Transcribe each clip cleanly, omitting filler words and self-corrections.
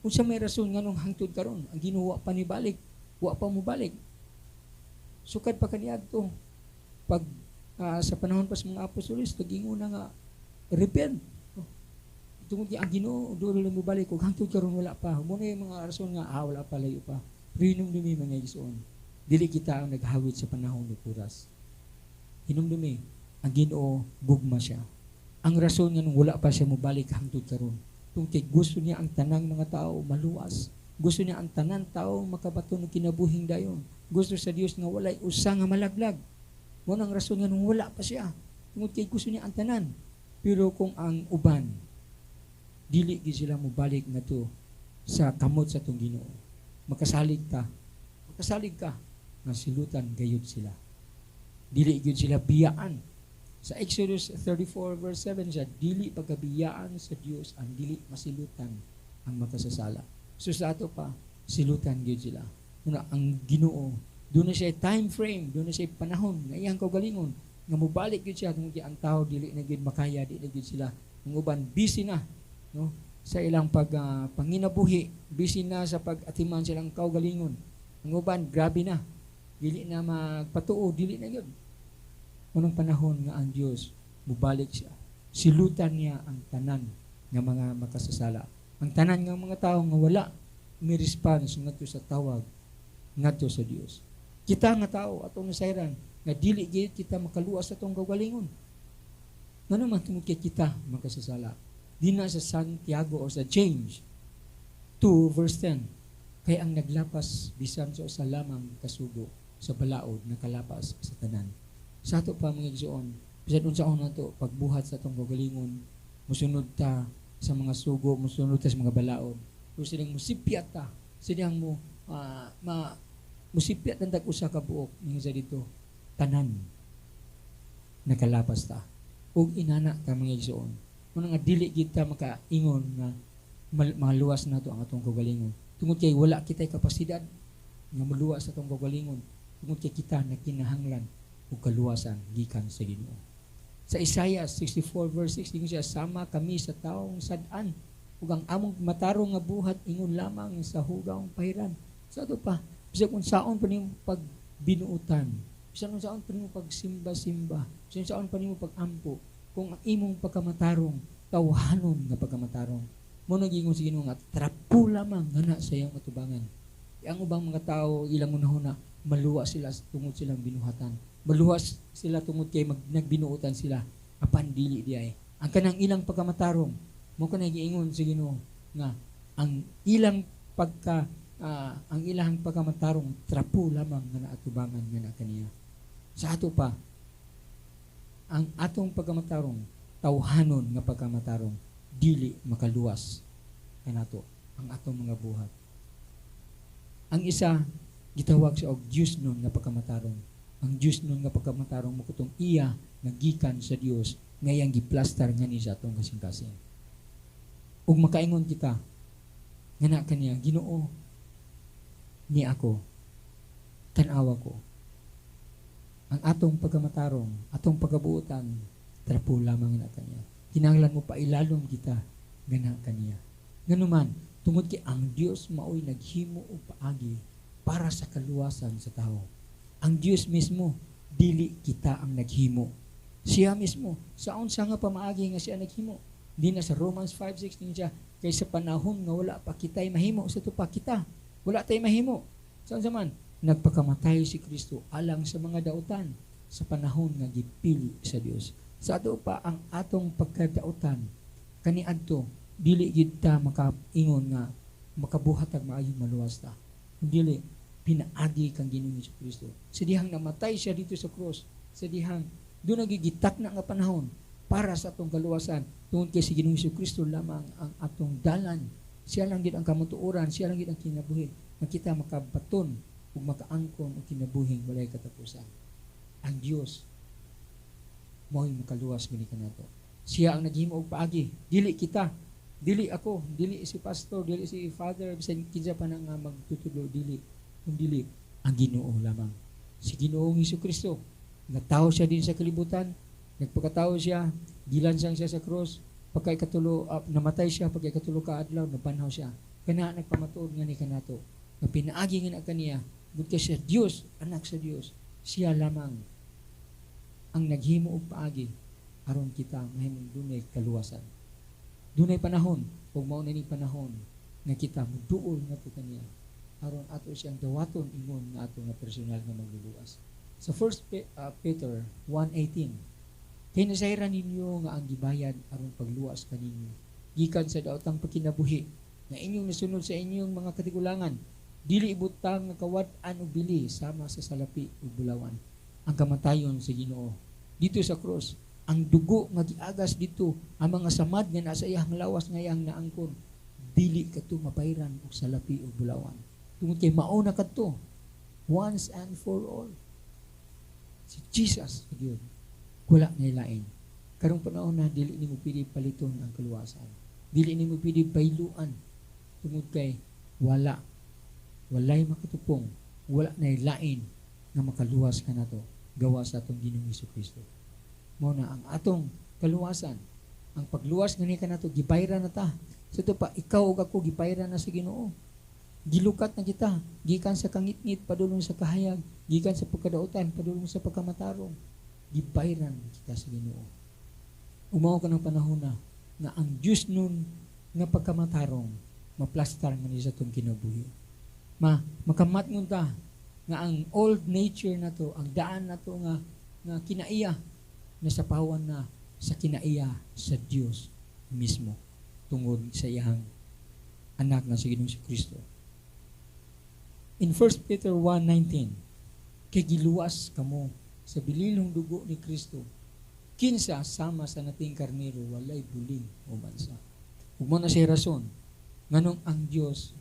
Unsa may rason nga nung hangtod karon ang Ginoo pa ni balik, wa pa mo balik. Sukad pa kaniadto pag sa panahon pa sa mga apostolos nagingon na nga repent. Tungod ang Ginoo dulo lang mo balik ug hangtod karon wala pa. Mo na yung mga rason nga wala pa layo pa. Hinumdumi mga igsoon. Dili kita ang naghawid sa panahon ni Puras. Hinumdumi ang Ginoo gugma siya. Ang rason nga nung wala pa siya mo balik hangtod karon. Tungkol gusto niya ang tanang mga tao maluwas. Gusto niya ang tanan tao makabaton ng kinabuhing dayon. Gusto sa Dios nga walay usa nga malaglag. Mo nang rason nga nung wala pa siya. Tungkol gusto niya ang tanan. Pero kung ang uban dili gid sila mo balik ngadto sa kamot sa tong Ginoo. Makasalig ka nga silutan gayud sila. Dili gid sila biyaan. Sa Exodus 34 verse 7 siya, dili pagkabiyaan sa Dios ang dili masilutan ang makasasala. So sa ato pa, silutan gid sila. Una ang Ginoo, doon na siya time frame, doon na siya panahon nga iyang kaugalingon nga mobalik gid siya tungod ang tao dili na gid makaya, dili gid sila. Ang uban busy na, no? Sa ilang panginabuhi, busy na sa pag-atiman silang kaugalingon. Ang uban grabe na. Dili na magpatuo, dili na yun. Unang panahon nga ang Dios mubalik siya. Silutan niya ang tanan nga mga makasasala. Ang tanan nga mga tao nga wala may response ngadto sa tawag ngadto sa Dios. Kita nga tao atong nasayran nga dili gid kita makaluwas sa atong kaugalingon. Ngano man tungod kay kita makasasala. Di na sa Santiago o sa James 2 verse 10. Kay ang naglapas bisan sa lamang kasugo sa balaod nakalapas sa tanan. Sa ato pa mga igsoon, bisan unsaon nato pagbuhat sa atong kaugalingon, musunod ta sa mga sugo, musunod ta sa mga balaod. Kung silang musipyat ta, silang musipyat ang usa ka buok ning sa dito tanan nakalapas ta. Ug inana ta mga igsoon. Kung nga dili kita makaingon nga maluwas nato ang atong kaugalingon. Tungod kay wala kitay kapasidad nga maluwas sa atong kaugalingon. Tungod kay kita nakinahanglan ug kaluwasan gikan sa Ginoo. Sa Isaiah 64 verse 6 dingon siya, sama kami sa taong sad-an ug ang among matarong nga buhat ingon lamang sa hugawng pahiran. Sa ato pa, bisan kung saon pa nimo pagbinuutan, bisan kung saon pa nimo pagsimba-simba, bisan kung saon pa nimo pagampo, kung ang imong pagkamatarong tawhanon nga pagkamatarong, mo nagingon sa Ginoo nga trapo lamang ngana sa iyang atubangan. Ang ubang mga tao ilang unahuna maluwa sila tungod silang binuhatan. Maluwas sila tungod kay nagbinuutan sila apan dili diay. Ang kanang ilang pagkamatarong mo kanang giingon sa Ginoo nga ang ilang ang ilang pagkamatarong trapo lamang nga naatubangan nga na kaniya. Sa ato pa ang atong pagkamatarong tawhanon nga pagkamatarong dili makaluwas kanato ang atong mga buhat. Ang isa gitawag siya og Diyos nun nga pagkamatarong. Ang Diyos nun nga pagkamatarong mo kutong iya nagikan sa Dios ngayang giplastar nga ni sa atong kasing-kasing. Ug makaingon kita nga na kaniya Ginoo ni ako tan-awa ko ang atong pagkamatarong, atong pagabuotan trapo lamang na kaniya. Kinahanglan mo pailalom kita nga na kaniya. Nganuman tungod kay ang Dios maoy naghimo og paagi para sa kaluwasan sa tao. Ang Dios mismo, dili kita ang naghimo. Siya mismo, saon sa nga pamaagi nga siya naghimo. Di na sa Romans 5:16 siya, kay sa panahon nga wala pa kita'y mahimo, sa ito pa kita, wala tayo mahimo. Saan man, nagpakamatay si Kristo alang sa mga dautan sa panahon nga gipili sa Dios. Sa ato pa ang atong pagkadautan, kaniadto, dili gid ta makaingon nga makabuhat ag maayong maluwas ta. Dili pinaagi kang Ginoong Kristo. Sa dihang namatay siya dito sa cross, sa dihang doon nagigitak na nga panahon para sa atong kaluwasan, tungod kay si Ginoong Kristo lamang ang atong dalan. Siya lang gid ang kamutuoran, siya lang gid ang kinabuhi. Makita makabaton ug makaangkon og kinabuhing walay katapusan. Ang Dios mo'y makaluwas gani kanato. Siya ang naghimo og paagi, dili kita, dili ako, dili si pastor, dili si father, bisan kinsa pa nang magtutulo, dili kundi ang Ginoo lamang. Si Ginoong Kristo, nagtao siya din sa kalibutan, nagpakatao siya, gilansang siya sa cross, pagkaikatulo, namatay siya, pagkaikatulo ka adlaw, nabanhaw siya. kana nagpamatuod nga ni kanato nga pinaagi nga na kaniya gud kay siya Dios, anak sa Dios, siya lamang ang naghimo og paagi aron kita mahimong dunay kaluwasan. Dunay panahon ug mao na ni panahon nga kita muduol ngadto kaniya aron ato siyang dawaton ingon nga ato nga personal nga magluluwas. Sa 1 Peter 1:18, kay nasayran ninyo nga ang gibayad aron pagluwas kaninyo gikan sa daotang pagkinabuhi nga inyong nasunod sa inyong mga katigulangan, dili ibutang nga kawad-an o bili sama sa salapi o bulawan ang kamatayon sa Ginoo dito sa cross. Ang dugo nga giagas dito, ang mga samad nga nasa iyang lawas nga iyang naangkon, dili kadto mapayran og salapi o bulawan. Tungod kay mao na kadto once and for all. Si Jesus gyud wala na lain. Karong panahon na dili nimo pili paliton ang kaluwasan. Dili nimo pili bayluan. Tungod kay walay makatupong, wala na lain nga makaluwas kanato gawa sa atong Ginoong Hesukristo. Mao na ang atong kaluwasan, ang pagluwas nga ni kanato gibayran na ta. Sa ito pa, ikaw ug ako gibayran na sa Ginoo. Gilukat na kita, gikan sa kangitngit padulong sa kahayag, gikan sa pagkadautan padulong sa pagkamatarong. Gibayran kita sa Ginoo. Umaw ka ng panahon na ang Diyos nun nga pagkamatarong maplastar nga ni sa itong kinabuhi. Makamatngon ta nga ang old nature na to, ang daan na to nga kinaiya, nasapawan na sa kinaiya sa Diyos mismo tungod sa iyang anak na si Ginoong Kristo. In 1 Peter 1:19, kay giluwas kamo sa bililong dugo ni Kristo, kinsa sama sa nating karnero walay buling o bansa. Ug mo na siya rason nganong ang Dios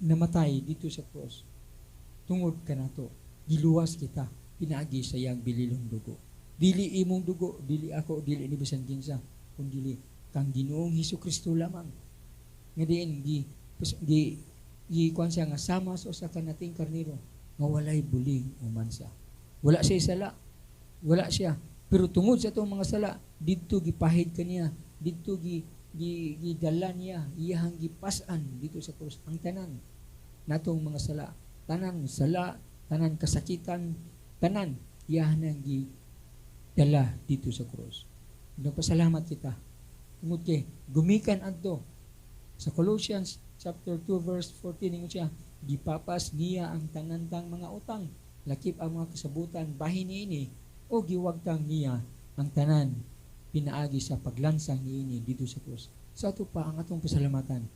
namatay dito sa cross tungod kanato, giluwas kita, pinaagi sa iyang bililong dugo. Dili imong dugo, dili ako, dili ni bisan kinsa, kundi kang Ginoong Hesukristo lamang. Nga diin gi kuan siya nga sama sa usa ka nating karnero nga walay buling o mansa. Wala siya sala. Wala siya. Pero tungod sa itong mga sala, didto gipahid kaniya, didto gidala niya, iyahang gipasan dito sa krus ang tanan natong mga sala, tanan kasakitan, tanan iyahan ang gidala dito sa krus. Nagpasalamat kita. Tungod kay gumikan adto sa Colossians chapter 2 verse 14 ingon siya, gipapas niya ang tanantang mga utang, lakip ang mga kasabutan bahin niini o giwagtang niya ang tanan pinaagi sa paglansang niini dito sa krus. Sa ato pa ang atong pasalamatan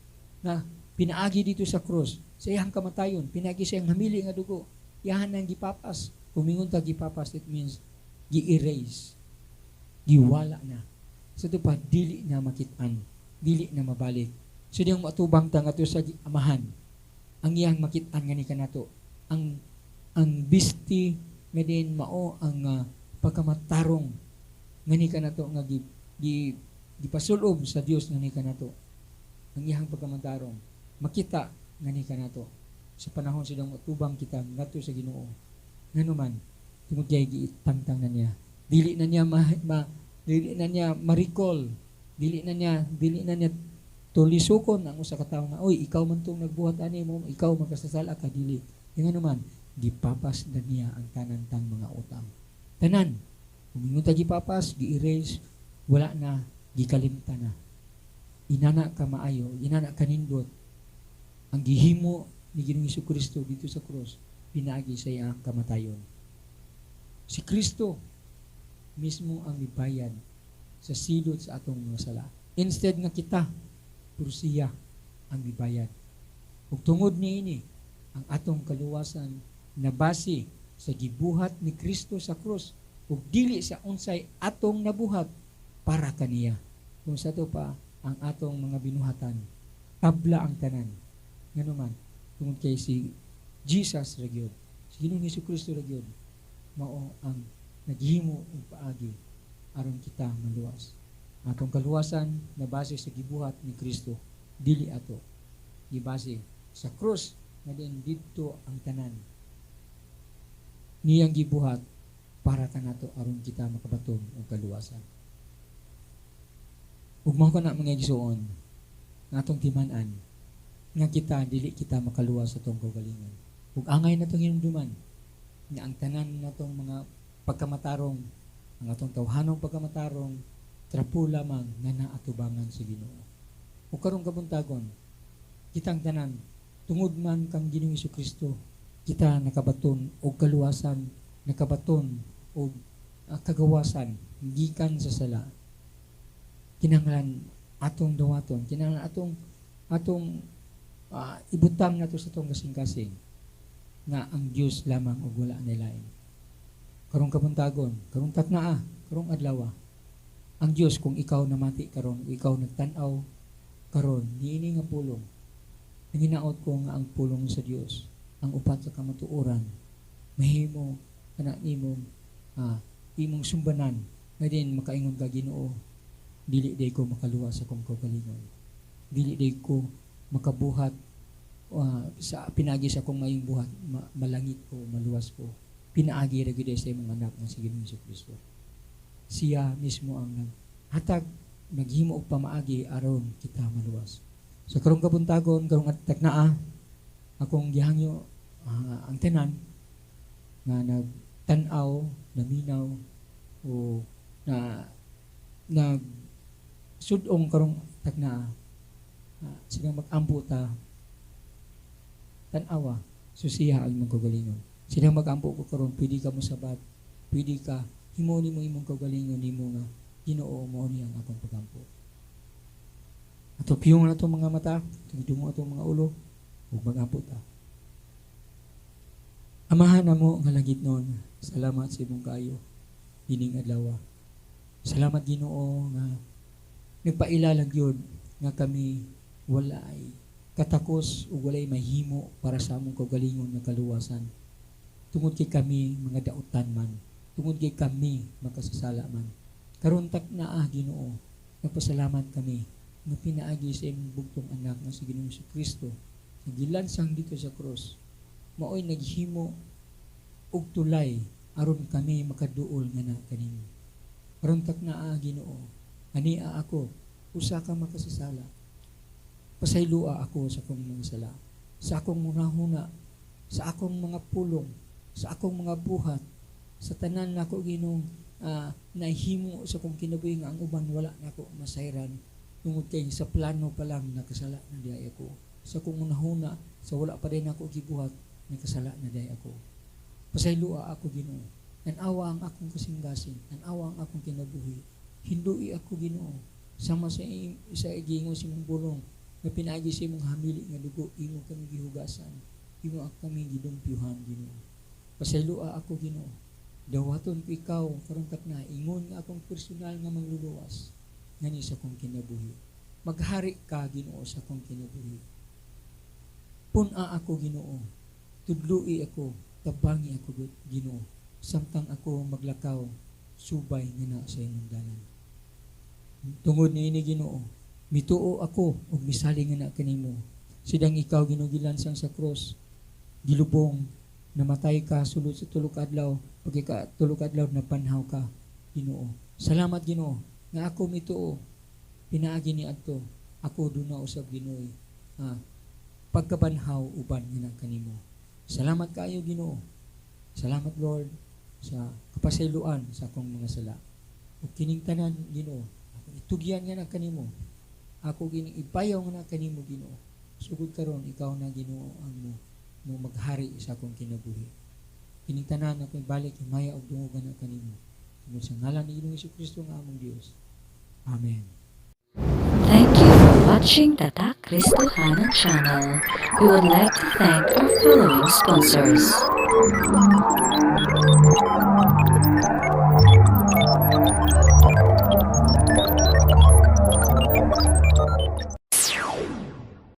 na pinaagi dito sa krus sa iyang kamatayon, pinaagi sa iyang hamili nga dugo, iyahan nang gipapas. Kumingon ta gipapas, it means gi-erase, giwala na. Sa ato pa dili na makitaan, dili na mabalik. So diyang matubang ta nga sa amahan, ang iyang makitaan nga ni kanato, ang bisti medin mao ang pagkamatarong nga ni kanato nga gipasulob sa Dios nga ni kanato. Ang iyang pagkamatarong makita nga ni kanato sa panahon silang matubang kita ngadto sa Ginoo. Nganuman tungod kay giitangtang na niya. Dili na niya ma-recall, dili na niya tulisukon ang usa ka tawo nga oy ikaw man tong nagbuhat ani mo, ikaw magkasasala ka, dili. Nganuman gipapas na niya ang tanantang mga utang. Tanan kumingon ta gipapas, gi-erase, wala na, gikalimta na. Inana ka maayo, inana ka nindot. Ang gihimo ni Ginoong Hesukristo dito sa krus, pinaagi sa iyang kamatayon. Si Kristo mismo ang mibayad sa silot sa atong mga sala. Instead nga kita, pero siya ang mibayad. Ug tungod niini, ang atong kaluwasan na base sa gibuhat ni Kristo sa krus, ug dili sa unsay atong nabuhat para kaniya. Kung sa to pa ang atong mga binuhatan, tabla ang tanan. Nganuman, tungod kay si Jesus ra gyud, si Ginoong Hesukristo ra gyud, mao ang naghimo og paagi aron kita maluwas. Atong kaluwasan na base sa gibuhat ni Kristo, dili ato gibase sa krus nga din didto ang tanan niyang gibuhat para kanato aron kita makabaton og kaluwasan. Ug mao kana mga igsoon, nga atong timan-an nga kita dili kita makaluwas sa atong kaugalingon. Ug angay natong hinumduman nga ang tanan natong mga pagkamatarong, ang atong tawhanong pagkamatarong trapo lamang nga naatubangan sa Ginoo. Ug karong kabuntagon, kitang tanan tungod man kang Ginoong Jesucristo, kita nakabaton og kaluwasan, nakabaton og kagawasan gikan sa sala. Kinahanglan atong dawaton, kinahanglan atong ibutang nato sa atong kasing-kasing nga ang Dios lamang og wala na lain. Karong kabuntagon, karong taknaa, karong adlaw, ang Dios kung ikaw namati karon, ikaw nagtan-aw karon, niini nga pulong. Nanginaot ko nga ang pulong sa Dios, ang upat sa kamatuoran, mahimo kana nimong imong sumbanan nga din makaingon ka Ginoo, dili day ko makaluwas sa kong kaugalingon, dili day ko makabuhat sa pinagi sa kong mayong buhat, malangit ko, maluwas ko, pinaagi ra gyud sa imong anak nga si Ginoong Jesucristo. Siya mismo ang hatag naghimo og pamaagi aron kita maluwas. So karong kabuntagon, karong taknaa, akong gihangyo ang tanan nga nagtan-aw, naminaw o na sudong karong taknaa, silang mag-ampo ta tan-awa, susiha ang imong kaugalingon. Silang mag-ampo ko karon, pwede ka mo sabat, pwede ka himo nimo imong kaugalingon nimo nga Ginoo mao ni ang akong pagampo. Ato piyong na itong mga mata, tungdungo itong mga ulo, ug mag-ampo ta. Amahan na mo nga langit noon, salamat sa imong kaayo, ining adlaw. Salamat Ginoo nga nagpailalag yun nga kami walay katakos ug walay mahimo para sa among kaugalingon nga kaluwasan. Tungod kay kami mga dautan man, tungod kay kami makasasala man. Karon taknaa Ginoo, nagpasalamat kami nga pinaagi sa imong bugtong anak nga si Ginoong Jesucristo nga gilansang dito sa krus. Maoy naghimo og tulay aron kami makaduol nga na kanimo. Karon taknaa Ginoo, ania ako usa ka makasasala. Pasaylua ako sa akong mga sala, sa akong mga huna, sa akong mga pulong, sa akong mga buhat, sa tanan nako Ginoo nahimo sa kong kinabuhi nga ang uban wala nako masayran tungod kay sa plano pa lang nakasala na diay ako. Sa kong unahuna, sa wala pa rin ako gibuhat, nakasala na diay ako. Pasaylua ako Ginoo. Tanawa ang akong kasing-gasing, tanawa ang akong kinabuhi. Hindui ako Ginoo. Sama sa igingon sa imong bulong, nga pinaagi sa imong hamili nga dugo, imo kami gihugasan, imo kami gidumpyuhan Ginoo. Pasaylua ako Ginoo. Dawaton ko ikaw karong takna, ingon nga akong personal nga mangluluwas ngani sa akong kinabuhi. Maghari ka Ginoo sa akong kinabuhi. Puna ako Ginoo. Tudloi ako, tabangi ako Ginoo. Samtang ako maglakaw, subay nga na sa imong dalan. Tungod niini Ginoo, mituo ako ug misaling nga na kanimo. Sidang ikaw Ginoo gilansang sa cross, gilubong, namatay ka sulod sa tulog adlaw, pagka tulog adlaw napanhaw ka Ginoo. Salamat Ginoo nga ako mituo, pinaagi ni adto, ako duna usab Ginoo. Pagkabanhaw uban nga na kanimo. Salamat kaayo Ginoo. Salamat Lord sa kapasayloan sa akong mga sala. Ug kining tanan Ginoo, ako itugyan nga na kanimo. Ako gining ipayaw nga na kanimo Ginoo. Sugod karon ikaw na Ginoo ang mo maghari sa akong kinabuhi. Kining tanan ako ibalik himaya og dungogan na kanimo. Tungod sa ngalan ni Ginoong Jesucristo nga among Dios. Amen. Thank you for watching Tatak Kristohanan channel. We would like to thank our following sponsors.